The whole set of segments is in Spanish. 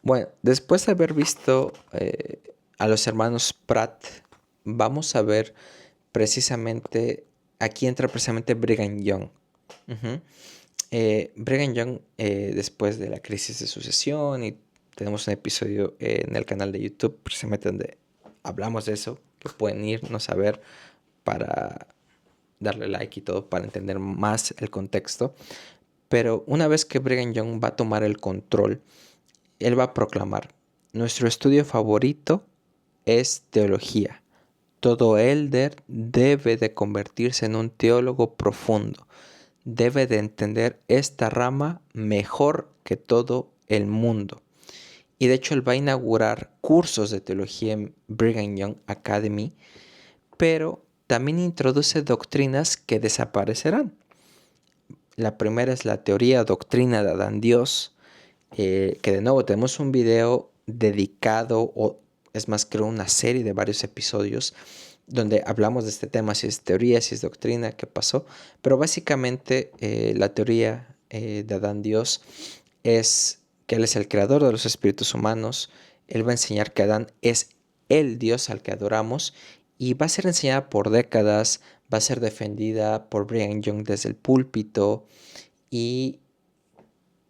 Bueno, después de haber visto a los hermanos Pratt, vamos a ver precisamente, aquí entra precisamente Brigham Young. Ujú. Brigham Young, después de la crisis de sucesión, y tenemos un episodio en el canal de YouTube precisamente donde hablamos de eso, que pueden irnos a ver para darle like y todo, para entender más el contexto. Pero una vez que Brigham Young va a tomar el control, él va a proclamar: nuestro estudio favorito es teología. Todo elder debe de convertirse en un teólogo profundo. Debe de entender esta rama mejor que todo el mundo. Y de hecho él va a inaugurar cursos de teología en Brigham Young Academy, pero también introduce doctrinas que desaparecerán. La primera es la teoría doctrina de Adán Dios, que de nuevo tenemos un video dedicado, o es más, creo una serie de varios episodios donde hablamos de este tema, si es teoría, si es doctrina, qué pasó. Pero básicamente la teoría de Adán Dios es que Él es el creador de los espíritus humanos. Él va a enseñar que Adán es el Dios al que adoramos, y va a ser enseñada por décadas, va a ser defendida por Brigham Young desde el púlpito, y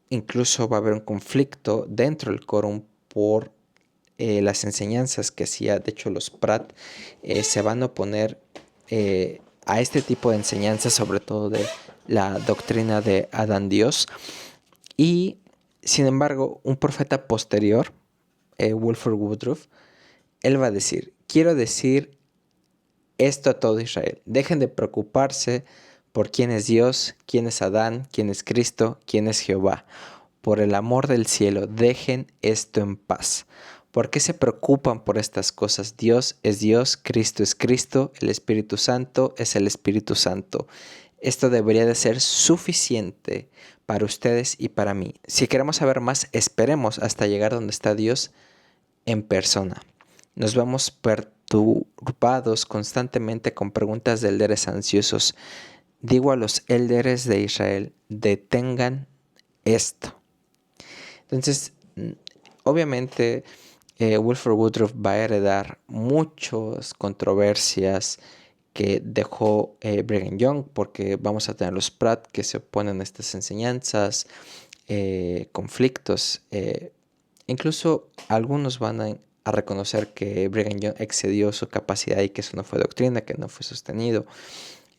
incluso va a haber un conflicto dentro del quórum por las enseñanzas que hacía. De hecho, los Pratt se van a oponer a este tipo de enseñanzas, sobre todo de la doctrina de Adán Dios. Y sin embargo, un profeta posterior, Wilford Woodruff, él va a decir: quiero decir esto a todo Israel. Dejen de preocuparse por quién es Dios, quién es Adán, quién es Cristo, quién es Jehová. Por el amor del cielo, dejen esto en paz. ¿Por qué se preocupan por estas cosas? Dios es Dios, Cristo es Cristo, el Espíritu Santo es el Espíritu Santo. Esto debería de ser suficiente para ustedes y para mí. Si queremos saber más, esperemos hasta llegar donde está Dios en persona. Nos vamos perturbados constantemente con preguntas de élderes ansiosos. Digo a los élderes de Israel: detengan esto. Entonces, obviamente, Wilford Woodruff va a heredar muchas controversias que dejó Brigham Young, porque vamos a tener los Pratt que se oponen a estas enseñanzas, conflictos. Incluso algunos van a reconocer que Brigham Young excedió su capacidad y que eso no fue doctrina, que no fue sostenido.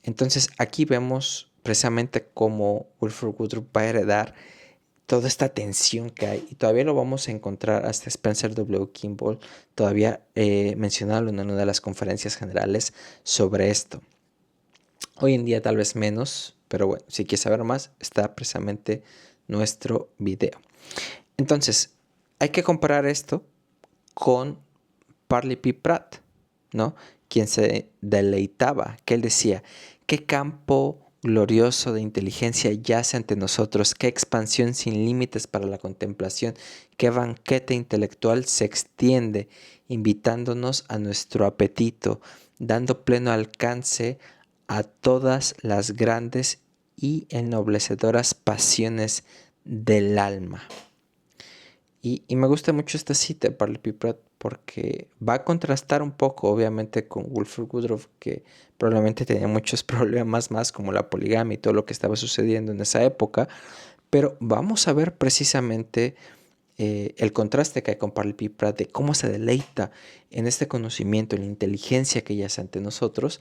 Entonces aquí vemos precisamente cómo Wilford Woodruff va a heredar toda esta tensión que hay, y todavía lo vamos a encontrar hasta Spencer W. Kimball, todavía mencionarlo en una de las conferencias generales sobre esto. Hoy en día tal vez menos, pero bueno, si quieres saber más, está precisamente nuestro video. Entonces, hay que comparar esto con Parley P. Pratt, ¿no? Quien se deleitaba, que él decía: qué campo glorioso de inteligencia yace ante nosotros, qué expansión sin límites para la contemplación, qué banquete intelectual se extiende, invitándonos a nuestro apetito, dando pleno alcance a todas las grandes y ennoblecederas pasiones del alma. Y me gusta mucho esta cita de Parley P. Pratt, porque va a contrastar un poco, obviamente, con Wilford Woodruff, que probablemente tenía muchos problemas más, como la poligamia y todo lo que estaba sucediendo en esa época. Pero vamos a ver precisamente el contraste que hay con Parley P. Pratt, de cómo se deleita en este conocimiento, en la inteligencia que yace ante nosotros,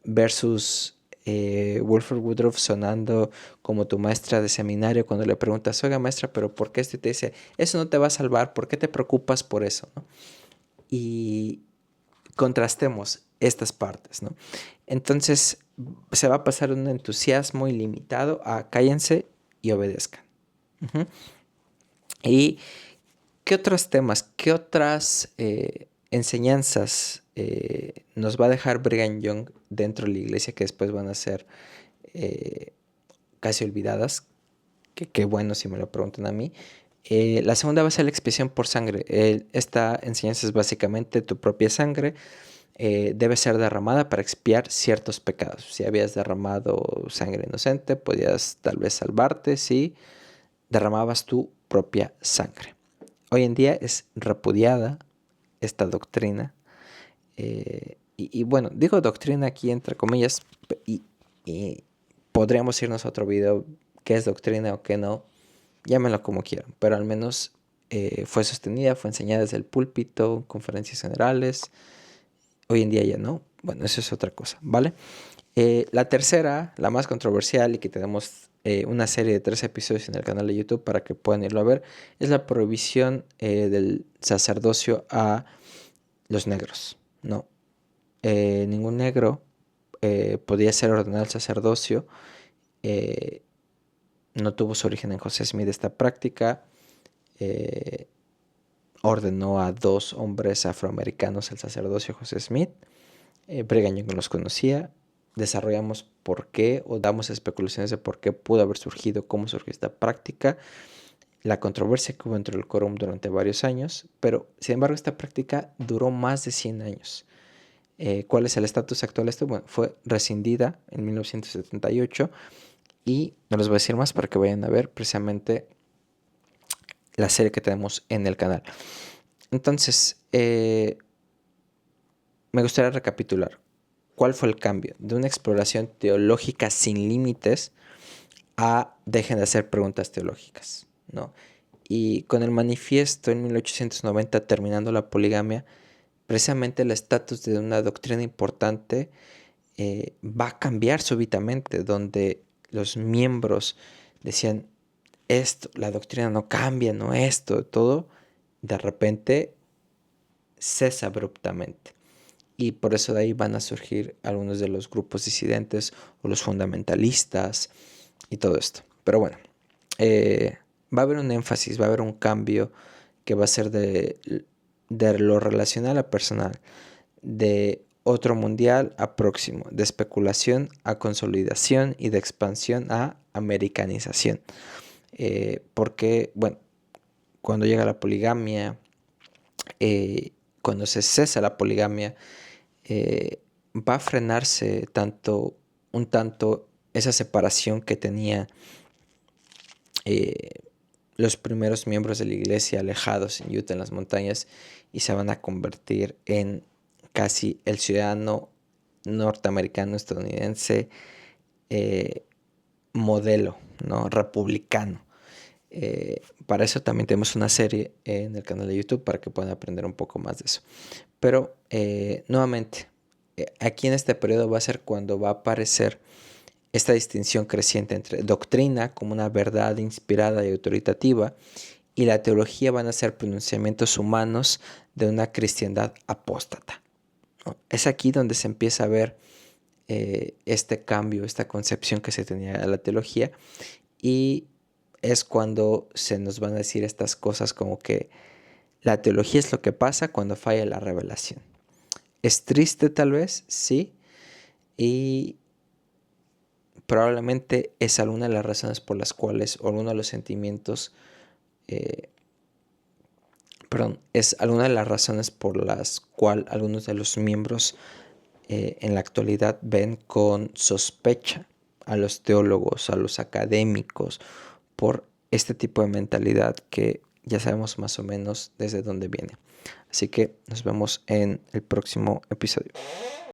versus Wilford Woodruff sonando como tu maestra de seminario cuando le preguntas: oiga maestra, pero ¿por qué esto? Y te dice: eso no te va a salvar, ¿por qué te preocupas por eso? ¿No? Y contrastemos estas partes, ¿no? Entonces se va a pasar un entusiasmo ilimitado a cállense y obedezcan. Uh-huh. ¿Y qué otros temas, qué otras enseñanzas nos va a dejar Brigham Young dentro de la iglesia, que después van a ser eh, casi olvidadas? Que bueno, si me lo preguntan a mí. La segunda va a ser la expiación por sangre. Esta enseñanza es básicamente: tu propia sangre debe ser derramada para expiar ciertos pecados. Si habías derramado sangre inocente, podías tal vez salvarte si derramabas tu propia sangre. Hoy en día es repudiada esta doctrina. Y bueno, digo doctrina aquí entre comillas, y podríamos irnos a otro video, qué es doctrina o qué no, llámenlo como quieran, pero al menos fue sostenida, fue enseñada desde el púlpito, conferencias generales. Hoy en día ya no. Bueno, eso es otra cosa, ¿vale? La tercera, la más controversial y que tenemos una serie de 3 episodios en el canal de YouTube para que puedan irlo a ver, es la prohibición del sacerdocio a los negros. No, ningún negro podía ser ordenado al sacerdocio. Eh, no tuvo su origen en José Smith esta práctica. Eh, ordenó a 2 hombres afroamericanos al sacerdocio José Smith. Brigham Young no los conocía. Desarrollamos por qué o damos especulaciones de por qué pudo haber surgido, cómo surgió esta práctica, la controversia que hubo entre el quórum durante varios años, pero sin embargo esta práctica duró más de 100 años. ¿Cuál es el estatus actual de esto? Bueno, fue rescindida en 1978 y no les voy a decir más para que vayan a ver precisamente la serie que tenemos en el canal. Entonces, me gustaría recapitular. ¿Cuál fue el cambio? De una exploración teológica sin límites a dejen de hacer preguntas teológicas, ¿no? Y con el manifiesto en 1890 terminando la poligamia, precisamente el estatus de una doctrina importante va a cambiar súbitamente, donde los miembros decían esto, la doctrina no cambia, no esto, todo, de repente cesa abruptamente. Y por eso de ahí van a surgir algunos de los grupos disidentes o los fundamentalistas y todo esto. Pero bueno, va a haber un énfasis, va a haber un cambio que va a ser de lo relacional a personal, de otro mundial a próximo, de especulación a consolidación y de expansión a americanización. Porque, bueno, cuando llega la poligamia, cuando se cesa la poligamia, va a frenarse un tanto esa separación que tenía los primeros miembros de la iglesia alejados en Utah, en las montañas, y se van a convertir en casi el ciudadano norteamericano estadounidense modelo, ¿no? Republicano. Para eso también tenemos una serie en el canal de YouTube para que puedan aprender un poco más de eso. Pero nuevamente, aquí en este periodo va a ser cuando va a aparecer esta distinción creciente entre doctrina como una verdad inspirada y autoritativa y la teología van a ser pronunciamientos humanos de una cristiandad apóstata, ¿no? Es aquí donde se empieza a ver este cambio, esta concepción que se tenía de la teología, y es cuando se nos van a decir estas cosas como que la teología es lo que pasa cuando falla la revelación. Es triste tal vez, sí, y probablemente es alguna de las razones por las cuales, o uno de los sentimientos, es alguna de las razones por las cuales algunos de los miembros en la actualidad ven con sospecha a los teólogos, a los académicos, por este tipo de mentalidad que ya sabemos más o menos desde dónde viene. Así que nos vemos en el próximo episodio.